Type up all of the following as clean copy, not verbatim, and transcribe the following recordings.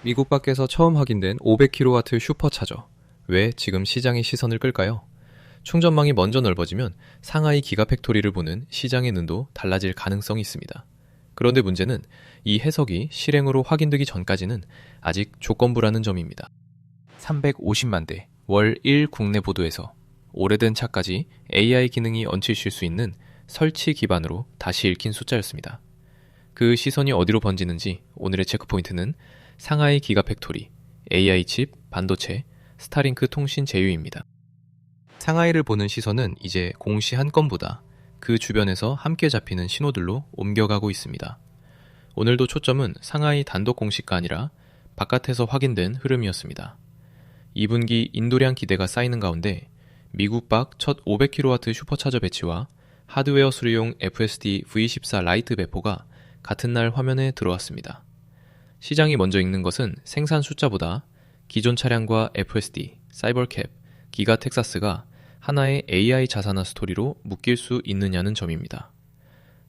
미국 밖에서 처음 확인된 500kW 슈퍼차저. 왜 지금 시장의 시선을 끌까요? 충전망이 먼저 넓어지면 상하이 기가팩토리를 보는 시장의 눈도 달라질 가능성이 있습니다. 그런데 문제는 이 해석이 실행으로 확인되기 전까지는 아직 조건부라는 점입니다. 350만 대, 월 1 국내 보도에서 오래된 차까지 AI 기능이 얹히실 수 있는 설치 기반으로 다시 읽힌 숫자였습니다. 그 시선이 어디로 번지는지 오늘의 체크포인트는 상하이 기가팩토리, AI 칩, 반도체, 스타링크 통신 제휴입니다. 상하이를 보는 시선은 이제 공시 한 건보다 그 주변에서 함께 잡히는 신호들로 옮겨가고 있습니다. 오늘도 초점은 상하이 단독 공시가 아니라 바깥에서 확인된 흐름이었습니다. 2분기 인도량 기대가 쌓이는 가운데 미국 밖 첫 500kW 슈퍼차저 배치와 하드웨어 수리용 FSD V14 라이트 배포가 같은 날 화면에 들어왔습니다. 시장이 먼저 읽는 것은 생산 숫자보다 기존 차량과 FSD, 사이버캡, 기가 텍사스가 하나의 AI 자산화 스토리로 묶일 수 있느냐는 점입니다.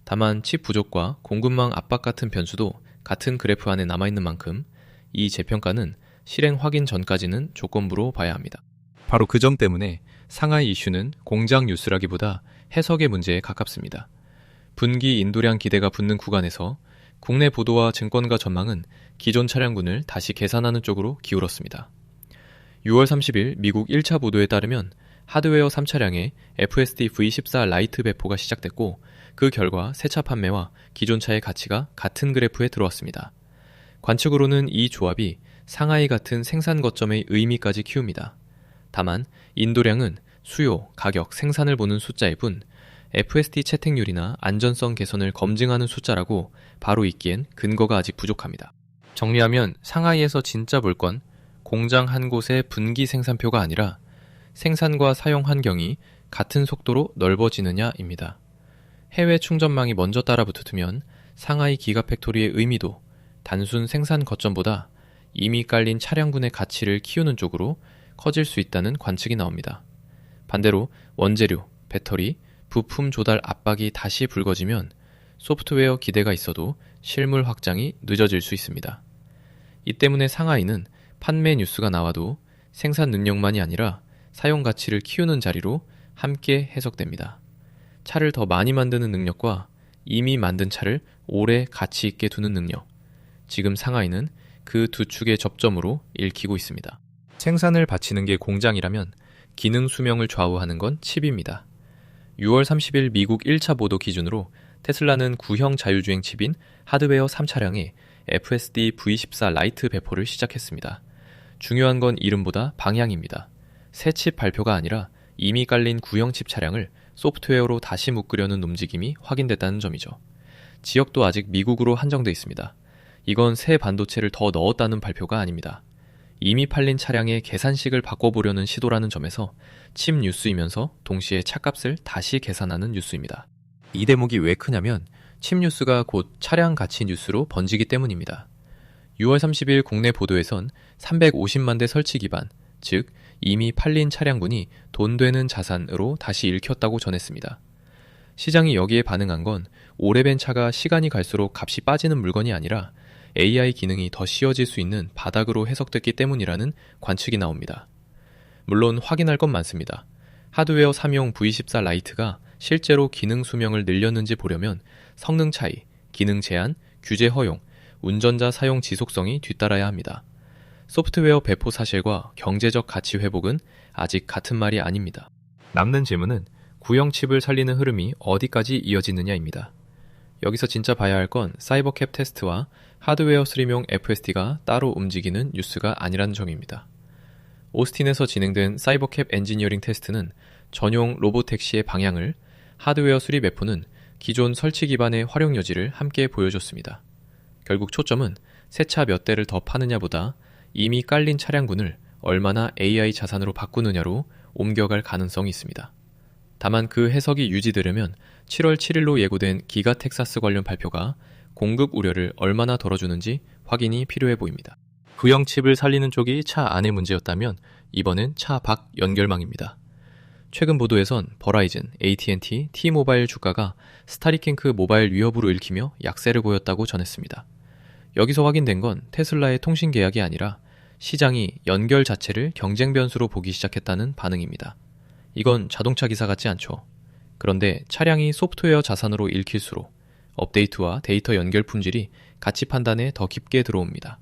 다만 칩 부족과 공급망 압박 같은 변수도 같은 그래프 안에 남아있는 만큼 이 재평가는 실행 확인 전까지는 조건부로 봐야 합니다. 바로 그 점 때문에 상하이 이슈는 공장 뉴스라기보다 해석의 문제에 가깝습니다. 분기 인도량 기대가 붙는 구간에서 국내 보도와 증권가 전망은 기존 차량군을 다시 계산하는 쪽으로 기울었습니다. 6월 30일 미국 1차 보도에 따르면 하드웨어 3차량에 FSD V14 라이트 배포가 시작됐고 그 결과 새차 판매와 기존 차의 가치가 같은 그래프에 들어왔습니다. 관측으로는 이 조합이 상하이 같은 생산 거점의 의미까지 키웁니다. 다만 인도량은 수요, 가격, 생산을 보는 숫자일 뿐 FSD 채택률이나 안전성 개선을 검증하는 숫자라고 바로 읽기엔 근거가 아직 부족합니다. 정리하면 상하이에서 진짜 볼 건 공장 한 곳의 분기 생산표가 아니라 생산과 사용 환경이 같은 속도로 넓어지느냐입니다. 해외 충전망이 먼저 따라붙으면 상하이 기가팩토리의 의미도 단순 생산 거점보다 이미 깔린 차량군의 가치를 키우는 쪽으로 커질 수 있다는 관측이 나옵니다. 반대로 원재료, 배터리, 부품 조달 압박이 다시 불거지면 소프트웨어 기대가 있어도 실물 확장이 늦어질 수 있습니다. 이 때문에 상하이는 판매 뉴스가 나와도 생산 능력만이 아니라 사용 가치를 키우는 자리로 함께 해석됩니다. 차를 더 많이 만드는 능력과 이미 만든 차를 오래 가치 있게 두는 능력. 지금 상하이는 그 두 축의 접점으로 읽히고 있습니다. 생산을 바치는 게 공장이라면 기능 수명을 좌우하는 건 칩입니다. 6월 30일 미국 1차 보도 기준으로 테슬라는 구형 자율주행 칩인 하드웨어 3차량에 FSD V14 라이트 배포를 시작했습니다. 중요한 건 이름보다 방향입니다. 새 칩 발표가 아니라 이미 깔린 구형 칩 차량을 소프트웨어로 다시 묶으려는 움직임이 확인됐다는 점이죠. 지역도 아직 미국으로 한정돼 있습니다. 이건 새 반도체를 더 넣었다는 발표가 아닙니다. 이미 팔린 차량의 계산식을 바꿔보려는 시도라는 점에서 칩 뉴스이면서 동시에 차값을 다시 계산하는 뉴스입니다. 이 대목이 왜 크냐면 칩 뉴스가 곧 차량 가치 뉴스로 번지기 때문입니다. 6월 30일 국내 보도에선 350만 대 설치 기반, 즉 이미 팔린 차량군이 돈 되는 자산으로 다시 읽혔다고 전했습니다. 시장이 여기에 반응한 건 오래된 차가 시간이 갈수록 값이 빠지는 물건이 아니라 AI 기능이 더 씌워질 수 있는 바닥으로 해석됐기 때문이라는 관측이 나옵니다. 물론 확인할 건 많습니다. 하드웨어 3용 V14 라이트가 실제로 기능 수명을 늘렸는지 보려면 성능 차이, 기능 제한, 규제 허용, 운전자 사용 지속성이 뒤따라야 합니다. 소프트웨어 배포 사실과 경제적 가치 회복은 아직 같은 말이 아닙니다. 남는 질문은 구형 칩을 살리는 흐름이 어디까지 이어지느냐입니다. 여기서 진짜 봐야 할 건 사이버캡 테스트와 하드웨어 수리용 FSD가 따로 움직이는 뉴스가 아니라는 점입니다. 오스틴에서 진행된 사이버캡 엔지니어링 테스트는 전용 로보택시의 방향을, 하드웨어 수리 배포는 기존 설치 기반의 활용 여지를 함께 보여줬습니다. 결국 초점은 새 차 몇 대를 더 파느냐보다 이미 깔린 차량군을 얼마나 AI 자산으로 바꾸느냐로 옮겨갈 가능성이 있습니다. 다만 그 해석이 유지되려면 7월 7일로 예고된 기가 텍사스 관련 발표가 공급 우려를 얼마나 덜어주는지 확인이 필요해 보입니다. 구형 칩을 살리는 쪽이 차 안의 문제였다면 이번엔 차 밖 연결망입니다. 최근 보도에선 버라이즌, AT&T, T-모바일 주가가 스타리킹크 모바일 위협으로 읽히며 약세를 보였다고 전했습니다. 여기서 확인된 건 테슬라의 통신 계약이 아니라 시장이 연결 자체를 경쟁 변수로 보기 시작했다는 반응입니다. 이건 자동차 기사 같지 않죠. 그런데 차량이 소프트웨어 자산으로 읽힐수록 업데이트와 데이터 연결 품질이 가치 판단에 더 깊게 들어옵니다.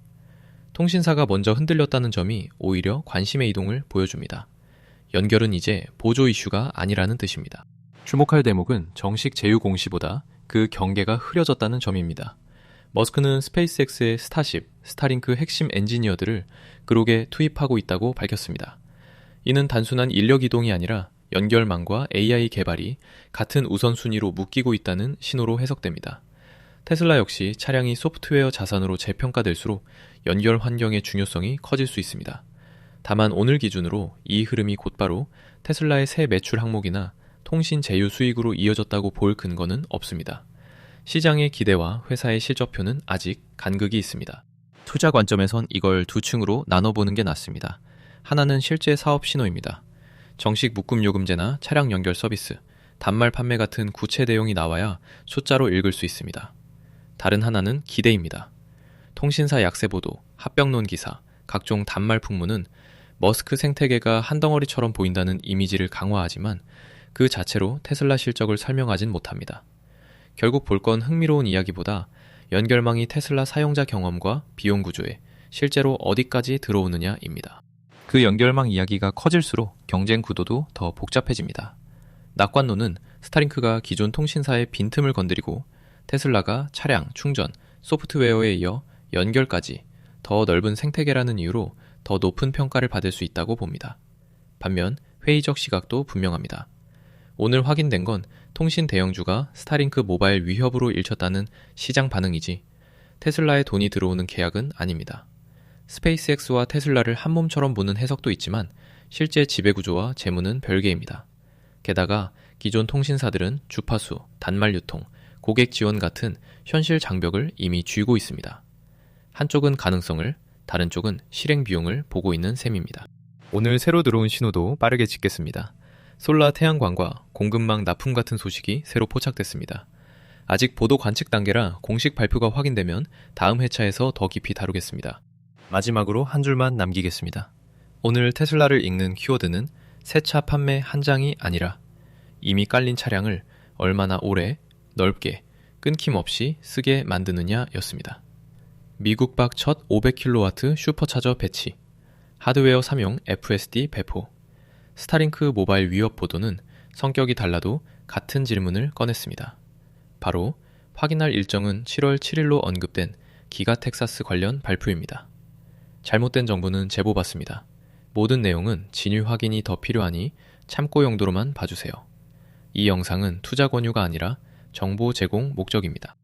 통신사가 먼저 흔들렸다는 점이 오히려 관심의 이동을 보여줍니다. 연결은 이제 보조 이슈가 아니라는 뜻입니다. 주목할 대목은 정식 제휴 공시보다 그 경계가 흐려졌다는 점입니다. 머스크는 스페이스X의 스타쉽, 스타링크 핵심 엔지니어들을 그룹에 투입하고 있다고 밝혔습니다. 이는 단순한 인력 이동이 아니라 연결망과 AI 개발이 같은 우선순위로 묶이고 있다는 신호로 해석됩니다. 테슬라 역시 차량이 소프트웨어 자산으로 재평가될수록 연결 환경의 중요성이 커질 수 있습니다. 다만 오늘 기준으로 이 흐름이 곧바로 테슬라의 새 매출 항목이나 통신 제휴 수익으로 이어졌다고 볼 근거는 없습니다. 시장의 기대와 회사의 실적표는 아직 간극이 있습니다. 투자 관점에선 이걸 두 층으로 나눠보는 게 낫습니다. 하나는 실제 사업 신호입니다. 정식 묶음요금제나 차량 연결 서비스, 단말 판매 같은 구체 내용이 나와야 숫자로 읽을 수 있습니다. 다른 하나는 기대입니다. 통신사 약세 보도, 합병론 기사, 각종 단말 풍문은 머스크 생태계가 한 덩어리처럼 보인다는 이미지를 강화하지만 그 자체로 테슬라 실적을 설명하진 못합니다. 결국 볼 건 흥미로운 이야기보다 연결망이 테슬라 사용자 경험과 비용 구조에 실제로 어디까지 들어오느냐입니다. 그 연결망 이야기가 커질수록 경쟁 구도도 더 복잡해집니다. 낙관론은 스타링크가 기존 통신사의 빈틈을 건드리고 테슬라가 차량, 충전, 소프트웨어에 이어 연결까지 더 넓은 생태계라는 이유로 더 높은 평가를 받을 수 있다고 봅니다. 반면 회의적 시각도 분명합니다. 오늘 확인된 건 통신 대형주가 스타링크 모바일 위협으로 일쳤다는 시장 반응이지 테슬라에 돈이 들어오는 계약은 아닙니다. 스페이스X와 테슬라를 한 몸처럼 보는 해석도 있지만 실제 지배구조와 재무는 별개입니다. 게다가 기존 통신사들은 주파수, 단말 유통, 고객 지원 같은 현실 장벽을 이미 쥐고 있습니다. 한쪽은 가능성을, 다른 쪽은 실행 비용을 보고 있는 셈입니다. 오늘 새로 들어온 신호도 빠르게 짚겠습니다. 솔라 태양광과 공급망 납품 같은 소식이 새로 포착됐습니다. 아직 보도 관측 단계라 공식 발표가 확인되면 다음 회차에서 더 깊이 다루겠습니다. 마지막으로 한 줄만 남기겠습니다. 오늘 테슬라를 읽는 키워드는 새 차 판매 한 장이 아니라 이미 깔린 차량을 얼마나 오래, 넓게, 끊김없이 쓰게 만드느냐였습니다. 미국 박 첫 500kW 슈퍼차저 배치, 하드웨어 3용 FSD 배포, 스타링크 모바일 위협 보도는 성격이 달라도 같은 질문을 꺼냈습니다. 바로 확인할 일정은 7월 7일로 언급된 기가 텍사스 관련 발표입니다. 잘못된 정보는 제보받습니다. 모든 내용은 진위 확인이 더 필요하니 참고 용도로만 봐주세요. 이 영상은 투자 권유가 아니라 정보 제공 목적입니다.